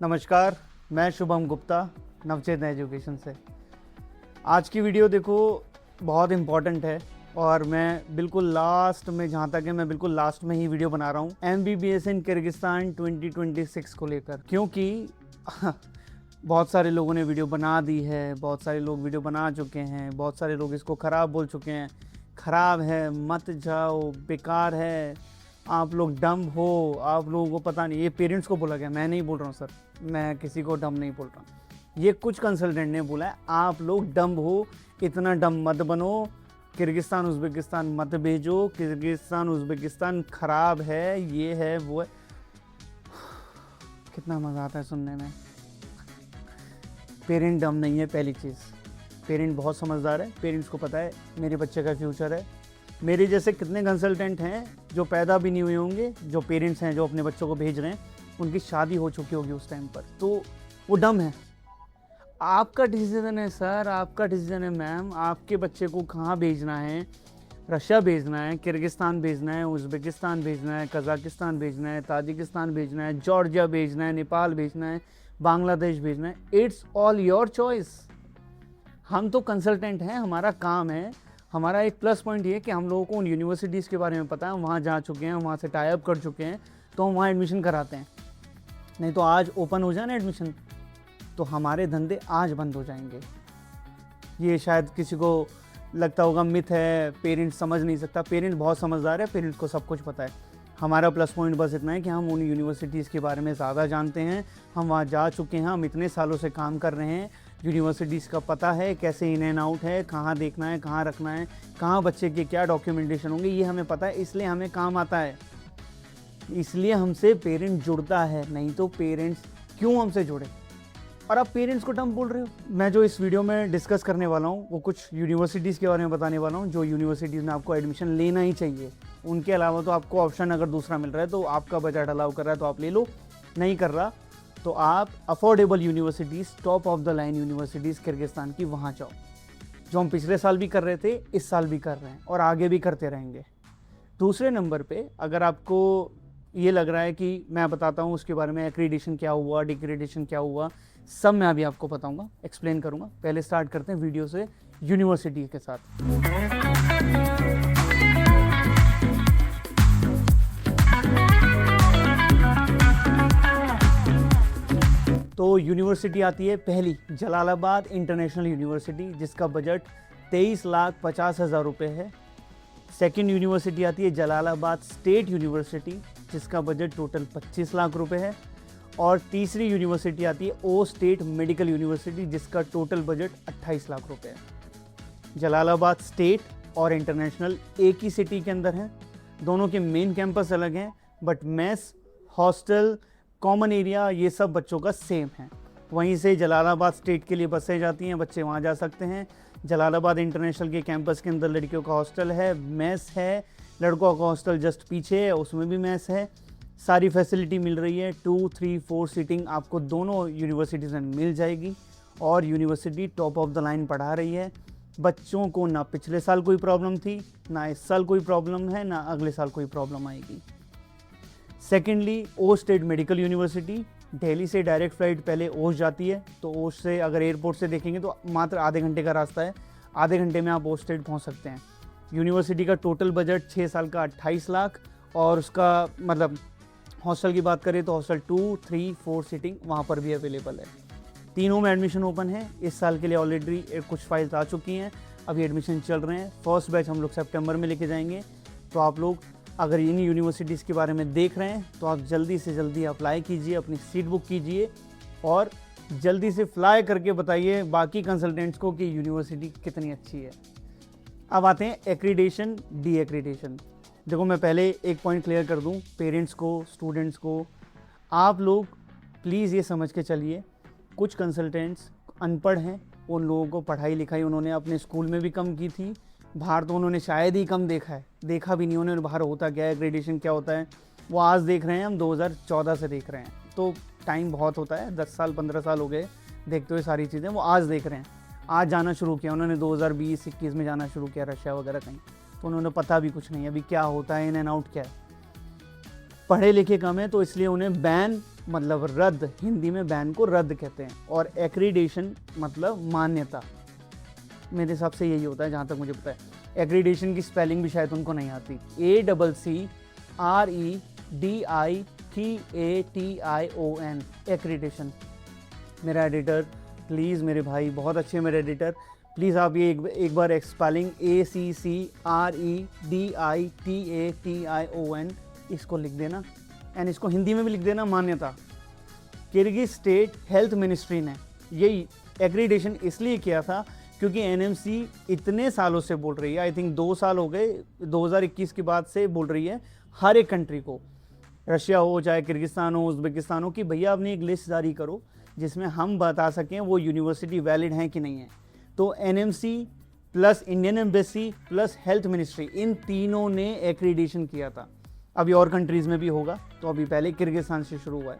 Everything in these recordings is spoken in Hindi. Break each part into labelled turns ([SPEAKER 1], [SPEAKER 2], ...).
[SPEAKER 1] नमस्कार, मैं शुभम गुप्ता नवचेतना एजुकेशन से। आज की वीडियो देखो बहुत इम्पॉर्टेंट है और मैं बिल्कुल लास्ट में, जहाँ तक है मैं बिल्कुल लास्ट में ही वीडियो बना रहा हूँ MBBS इन किर्गिस्तान 2026 को लेकर, क्योंकि बहुत सारे लोगों ने वीडियो बना दी है, बहुत सारे लोग वीडियो बना चुके हैं, बहुत सारे लोग इसको ख़राब बोल चुके हैं, ख़राब है, मत जाओ, बेकार है, आप लोग डम हो, आप लोगों को पता नहीं। ये पेरेंट्स को बोला गया, मैं नहीं बोल रहा हूँ सर, मैं किसी को डम नहीं बोल रहा। ये कुछ कंसल्टेंट ने बोला है आप लोग डम हो, इतना डम मत बनो, किर्गिस्तान उज़्बेकिस्तान मत भेजो, किर्गिस्तान उज़्बेकिस्तान ख़राब है, ये है वो है। कितना मज़ा आता है सुनने में। पेरेंट डम नहीं है, पहली चीज़। पेरेंट बहुत समझदार है, पेरेंट्स को पता है मेरे बच्चे का फ्यूचर है। मेरे जैसे कितने कंसल्टेंट हैं जो पैदा भी नहीं हुए होंगे, जो पेरेंट्स हैं जो अपने बच्चों को भेज रहे हैं, उनकी शादी हो चुकी होगी उस टाइम पर, तो वो डम है। आपका डिसीजन है सर, आपका डिसीजन है मैम, आपके बच्चे को कहाँ भेजना है। रशिया भेजना है, किर्गिस्तान भेजना है, उज़्बेकिस्तान भेजना है, कज़ाकिस्तान भेजना है, ताजिकिस्तान भेजना है, जॉर्जिया भेजना है, नेपाल भेजना है, बांग्लादेश भेजना है, इट्स ऑल योर चॉइस। हम तो कंसल्टेंट हैं, हमारा काम है, हमारा एक प्लस पॉइंट ये है कि हम लोगों को उन यूनिवर्सिटीज़ के बारे में पता है, हम वहाँ जा चुके हैं, वहाँ से टाई अप कर चुके हैं, तो हम वहाँ एडमिशन कराते हैं। नहीं तो आज ओपन हो जाए ना एडमिशन, तो हमारे धंधे आज बंद हो जाएंगे। ये शायद किसी को लगता होगा मिथ है, पेरेंट्स समझ नहीं सकता। पेरेंट्स बहुत समझदार है, पेरेंट्स को सब कुछ पता है। हमारा प्लस पॉइंट बस इतना है कि हम उन यूनिवर्सिटीज़ के बारे में ज़्यादा जानते हैं, हम वहाँ जा चुके हैं, हम इतने सालों से काम कर रहे हैं, यूनिवर्सिटीज़ का पता है कैसे इन एंड आउट है, कहाँ देखना है, कहाँ रखना है, कहाँ बच्चे के क्या डॉक्यूमेंटेशन होंगे, ये हमें पता है, इसलिए हमें काम आता है, इसलिए हमसे पेरेंट जुड़ता है। नहीं तो पेरेंट्स क्यों हमसे जुड़े। और आप पेरेंट्स को डम बोल रहे हो। मैं जो इस वीडियो में डिस्कस करने वाला हूँ वो कुछ यूनिवर्सिटीज़ के बारे में बताने वाला हूँ, जो यूनिवर्सिटीज़ में आपको एडमिशन लेना ही चाहिए। उनके अलावा तो आपको ऑप्शन अगर दूसरा मिल रहा है, तो आपका बजट अलाउ कर रहा है तो आप ले लो, नहीं कर रहा तो आप affordable universities, top of the line universities Kyrgyzstan की, वहाँ जाओ। जो हम पिछले साल भी कर रहे थे, इस साल भी कर रहे हैं और आगे भी करते रहेंगे। दूसरे नंबर पे अगर आपको ये लग रहा है कि मैं बताता हूँ उसके बारे में, एक्रीडिशन क्या हुआ, डिक्रेडिशन क्या हुआ, सब मैं अभी आपको बताऊँगा, एक्सप्लेन करूँगा। पहले स्टार्ट करते हैं वीडियो से यूनिवर्सिटी के साथ। तो यूनिवर्सिटी आती है पहली, जलालाबाद इंटरनेशनल यूनिवर्सिटी, जिसका बजट 23,50,000 रुपये है। सेकंड यूनिवर्सिटी आती है जलालाबाद स्टेट यूनिवर्सिटी, जिसका बजट टोटल 25 लाख रुपए है। और तीसरी यूनिवर्सिटी आती है ओ स्टेट मेडिकल यूनिवर्सिटी, जिसका टोटल बजट 28 लाख रुपए है। जलालाबाद स्टेट और इंटरनेशनल एक ही सिटी के अंदर हैं, दोनों के मेन कैंपस अलग हैं, but mess, hostel, common area, ये सब बच्चों का सेम है। वहीं से जलालाबाद स्टेट के लिए बसें जाती हैं, बच्चे वहाँ जा सकते हैं। जलालाबाद इंटरनेशनल के कैंपस के अंदर लड़कियों का हॉस्टल है, मेस है, लड़कों का हॉस्टल जस्ट पीछे है, उसमें भी मेस है। सारी फैसिलिटी मिल रही है, 2, 3, 4 सीटिंग आपको दोनों यूनिवर्सिटीज़ में मिल जाएगी। और university top of the line पढ़ा रही है। बच्चों को ना पिछले साल कोई प्रॉब्लम थी, ना इस साल कोई प्रॉब्लम है, ना अगले साल कोई प्रॉब्लम आएगी। सेकेंडली, ओ स्टेट मेडिकल यूनिवर्सिटी, दिल्ली से डायरेक्ट फ़्लाइट पहले ओश जाती है, तो ओश से अगर एयरपोर्ट से देखेंगे तो मात्र आधे घंटे का रास्ता है, आधे घंटे में आप ओश स्टेट पहुंच सकते हैं। यूनिवर्सिटी का टोटल बजट 6 साल का 28 लाख, और उसका मतलब हॉस्टल की बात करें तो हॉस्टल 2, 3, 4 सीटिंग वहाँ पर भी अवेलेबल है। तीनों में एडमिशन ओपन है। इस साल के लिए ऑलरेडी कुछ फाइल्स आ चुकी हैं, अभी एडमिशन चल रहे हैं। फर्स्ट बैच हम लोग सितंबर में लेके जाएंगे। तो आप लोग अगर इन यूनिवर्सिटीज़ के बारे में देख रहे हैं तो आप जल्दी से जल्दी अप्लाई कीजिए, अपनी सीट बुक कीजिए और जल्दी से फ्लाई करके बताइए बाकी कंसल्टेंट्स को कि यूनिवर्सिटी कितनी अच्छी है। अब आते हैं एक्रीडेशन, डी एक्रीडेशन। देखो मैं पहले एक पॉइंट क्लियर कर दूं पेरेंट्स को, स्टूडेंट्स को, आप लोग प्लीज़ ये समझ के चलिए, कुछ कंसल्टेंट्स अनपढ़ हैं, उन लोगों को पढ़ाई लिखाई उन्होंने अपने स्कूल में भी कम की थी, बाहर तो उन्होंने शायद ही कम देखा है, देखा भी नहीं उन्होंने बाहर होता क्या है, ग्रेडेशन क्या होता है, वो आज देख रहे हैं, हम 2014 से देख रहे हैं, तो टाइम बहुत होता है, 10 साल 15 साल हो गए देखते हुए सारी चीज़ें, वो आज देख रहे हैं, आज जाना शुरू किया उन्होंने, 2020-21 में जाना शुरू किया रशिया वगैरह कहीं, तो उन्होंने पता भी कुछ नहीं अभी क्या होता है, इन एंड आउट क्या है। पढ़े लिखे कम है तो इसलिए उन्हें बैन मतलब रद्द, हिंदी में बैन को रद्द कहते हैं, और एक्रीडेशन मतलब मान्यता। मेरे हिसाब से यही होता है जहाँ तक मुझे पता है। एक्रीडेशन की स्पेलिंग भी शायद उनको नहीं आती, ACCREDITATION, एक्रीडेशन। मेरा एडिटर प्लीज़, मेरे भाई बहुत अच्छे मेरे एडिटर, प्लीज़ आप ये एक बार स्पेलिंग ACCREDITATION इसको लिख देना, एंड इसको हिंदी में भी लिख देना मान्यता। किर्गिज स्टेट हेल्थ मिनिस्ट्री ने यही एक्रीडेशन इसलिए किया था क्योंकि एनएमसी इतने सालों से बोल रही है, आई थिंक 2 साल हो गए, 2021 के बाद से बोल रही है हर एक कंट्री को, रशिया हो चाहे किर्गिस्तान हो, उज़्बेकिस्तान हो, कि भैया अपनी एक लिस्ट जारी करो जिसमें हम बता सकें वो यूनिवर्सिटी वैलिड हैं कि नहीं है। तो NMC plus Indian embassy plus health ministry, इन तीनों ने एक्रीडेशन किया था। अभी और कंट्रीज़ में भी होगा, तो अभी पहले किर्गिस्तान से शुरू हुआ है।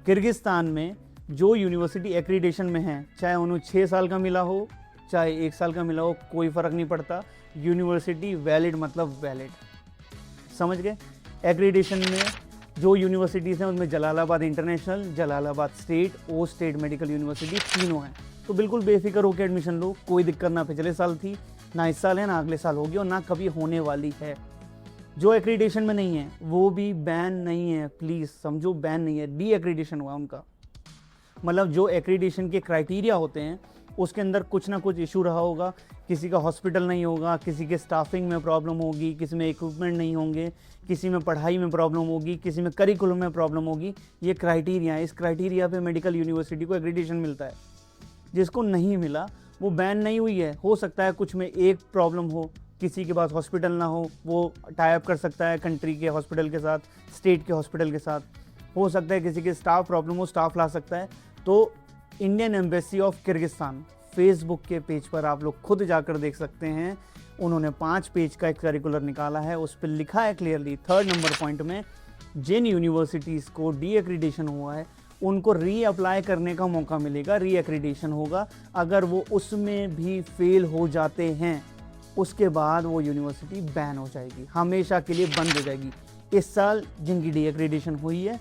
[SPEAKER 1] किर्गिस्तान में जो यूनिवर्सिटी एक्रीडेशन में है, चाहे उन्हें 6 साल का मिला हो चाहे 1 साल का मिला हो, कोई फ़र्क नहीं पड़ता, यूनिवर्सिटी वैलिड मतलब वैलिड, समझ गए। एक्रीडेशन में जो यूनिवर्सिटीज़ हैं उनमें जलालाबाद इंटरनेशनल, जलालाबाद स्टेट, ओ स्टेट मेडिकल यूनिवर्सिटी, तीनों हैं। तो बिल्कुल बेफिक्र होकर एडमिशन लो, कोई दिक्कत ना पिछले साल थी, ना इस साल है, ना अगले साल होगी, और ना कभी होने वाली है। जो एक्रीडेशन में नहीं है वो भी बैन नहीं है, प्लीज़ समझो, बैन नहीं है, डी एक्रीडेशन हुआ उनका। मतलब जो एक्रीडेशन के क्राइटेरिया होते हैं उसके अंदर कुछ ना कुछ इशू रहा होगा, किसी का हॉस्पिटल नहीं होगा, किसी के स्टाफिंग में प्रॉब्लम होगी, किसी में इक्विपमेंट नहीं होंगे, किसी में पढ़ाई में प्रॉब्लम होगी, किसी में करिकुलम में प्रॉब्लम होगी। ये क्राइटेरिया है, इस क्राइटेरिया पे मेडिकल यूनिवर्सिटी को एक्रीडेशन मिलता है। जिसको नहीं मिला वो बैन नहीं हुई है, हो सकता है कुछ में एक प्रॉब्लम हो, किसी के पास हॉस्पिटल ना हो, वो टाई अप कर सकता है कंट्री के हॉस्पिटल के साथ, स्टेट के हॉस्पिटल के साथ, हो सकता है किसी के स्टाफ प्रॉब्लम हो, स्टाफ ला सकता है। तो Indian embassy of Kyrgyzstan Facebook के पेज पर आप लोग खुद जाकर देख सकते हैं, उन्होंने 5 पेज का एक करिकुलर निकाला है, उस पर लिखा है क्लियरली 3rd नंबर पॉइंट में, जिन यूनिवर्सिटीज़ को डी एक्रीडेशन हुआ है उनको री अप्लाई करने का मौका मिलेगा, री एक्रीडेशन होगा। अगर वो उसमें भी फेल हो जाते हैं उसके बाद वो यूनिवर्सिटी बैन हो जाएगी, हमेशा के लिए बंद हो जाएगी। इस साल जिनकी डी एक्रीडेशन हुई है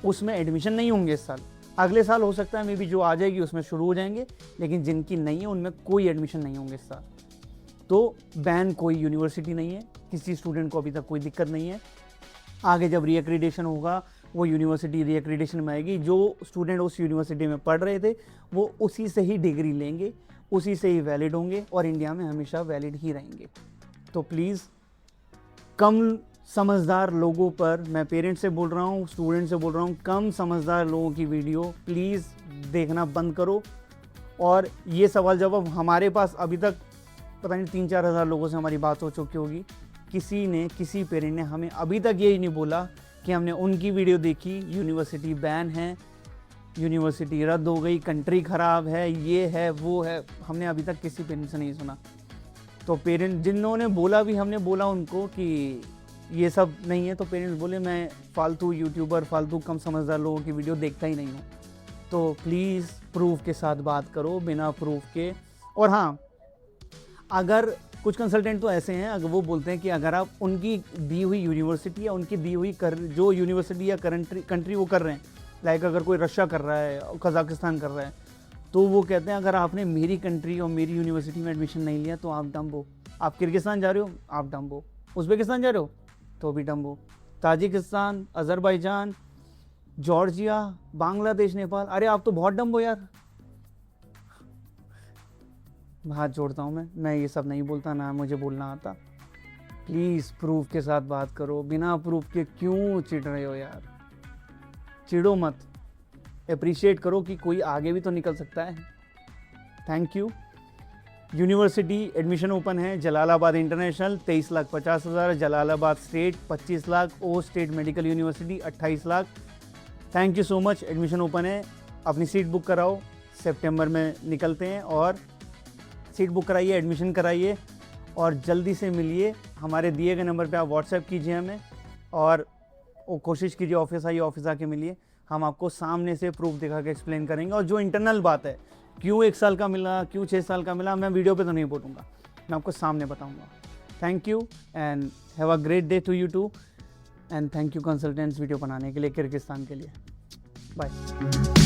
[SPEAKER 1] उसमें एडमिशन नहीं होंगे इस साल, अगले साल हो सकता है मे बी जो आ जाएगी उसमें शुरू हो जाएंगे, लेकिन जिनकी नहीं है उनमें कोई एडमिशन नहीं होंगे इस साल। तो बैन कोई यूनिवर्सिटी नहीं है, किसी स्टूडेंट को अभी तक कोई दिक्कत नहीं है। आगे जब री एक्रीडेशन होगा वो यूनिवर्सिटी री एक्रीडेशन में आएगी, जो स्टूडेंट उस यूनिवर्सिटी में पढ़ रहे थे वो उसी से ही डिग्री लेंगे, उसी से ही वैलिड होंगे और इंडिया में हमेशा वैलिड ही रहेंगे। तो प्लीज़ कम समझदार लोगों पर, मैं पेरेंट्स से बोल रहा हूँ, स्टूडेंट से बोल रहा हूँ, कम समझदार लोगों की वीडियो प्लीज़ देखना बंद करो। और ये सवाल जवाब हमारे पास अभी तक पता नहीं 3-4 हज़ार लोगों से हमारी बात हो चुकी होगी, किसी पेरेंट ने हमें अभी तक यही नहीं बोला कि हमने उनकी वीडियो देखी, यूनिवर्सिटी बैन है, यूनिवर्सिटी रद्द हो गई, कंट्री ख़राब है, ये है वो है, हमने अभी तक किसी पेरेंट से नहीं सुना। तो पेरेंट जिन्होंने बोला भी, हमने बोला उनको कि ये सब नहीं है, तो पेरेंट्स बोले मैं फालतू यूट्यूबर, फालतू कम समझदार लोगों की वीडियो देखता ही नहीं हूँ। तो प्लीज़ प्रूफ के साथ बात करो, बिना प्रूफ के। और हाँ, अगर कुछ कंसल्टेंट तो ऐसे हैं, अगर वो बोलते हैं कि अगर आप उनकी दी हुई यूनिवर्सिटी या उनकी दी हुई जो यूनिवर्सिटी या कंट्री वो कर रहे हैं, लाइक अगर कोई रशिया कर रहा है, कजाकिस्तान कर रहा है, तो वो कहते हैं अगर आपने मेरी कंट्री और मेरी यूनिवर्सिटी में एडमिशन नहीं लिया तो आप डम्ब हो। आप किर्गिस्तान जा रहे हो, आप डम्ब हो। उज़्बेकिस्तान जा रहे हो तो भी डम्ब हो। Tajikistan, Azerbaijan, Georgia, Bangladesh, Nepal, अरे आप तो बहुत डम्ब हो यार। हाथ जोड़ता हूँ, मैं ये सब नहीं बोलता, ना मुझे बोलना आता। प्लीज़ प्रूफ के साथ बात करो, बिना प्रूफ के क्यों चिढ़ रहे हो यार, चिढ़ो मत, अप्रिशिएट करो कि कोई आगे भी तो निकल सकता है। Thank you. University admission open है, Jalalabad international 23,50,000, Jalalabad state 25 lakh, O state medical university 28 lakh. Thank you so much. Admission open है, अपनी सीट बुक कराओ, सितंबर में निकलते हैं, और सीट बुक कराइए, एडमिशन कराइए और जल्दी से मिलिए। हमारे दिए गए नंबर पे आप व्हाट्सएप कीजिए हमें, और कोशिश कीजिए ऑफिस आइए, ऑफिस आके मिलिए, हम आपको सामने से प्रूफ दिखा के एक्सप्लेन करेंगे। और जो इंटरनल बात है, क्यों 1 साल का मिला, क्यों 6 साल का मिला, मैं वीडियो पे तो नहीं बोलूँगा, मैं आपको सामने बताऊँगा। Thank you and have a great day to you too, and thank you consultants video बनाने के लिए किर्गिस्तान के लिए। बाय।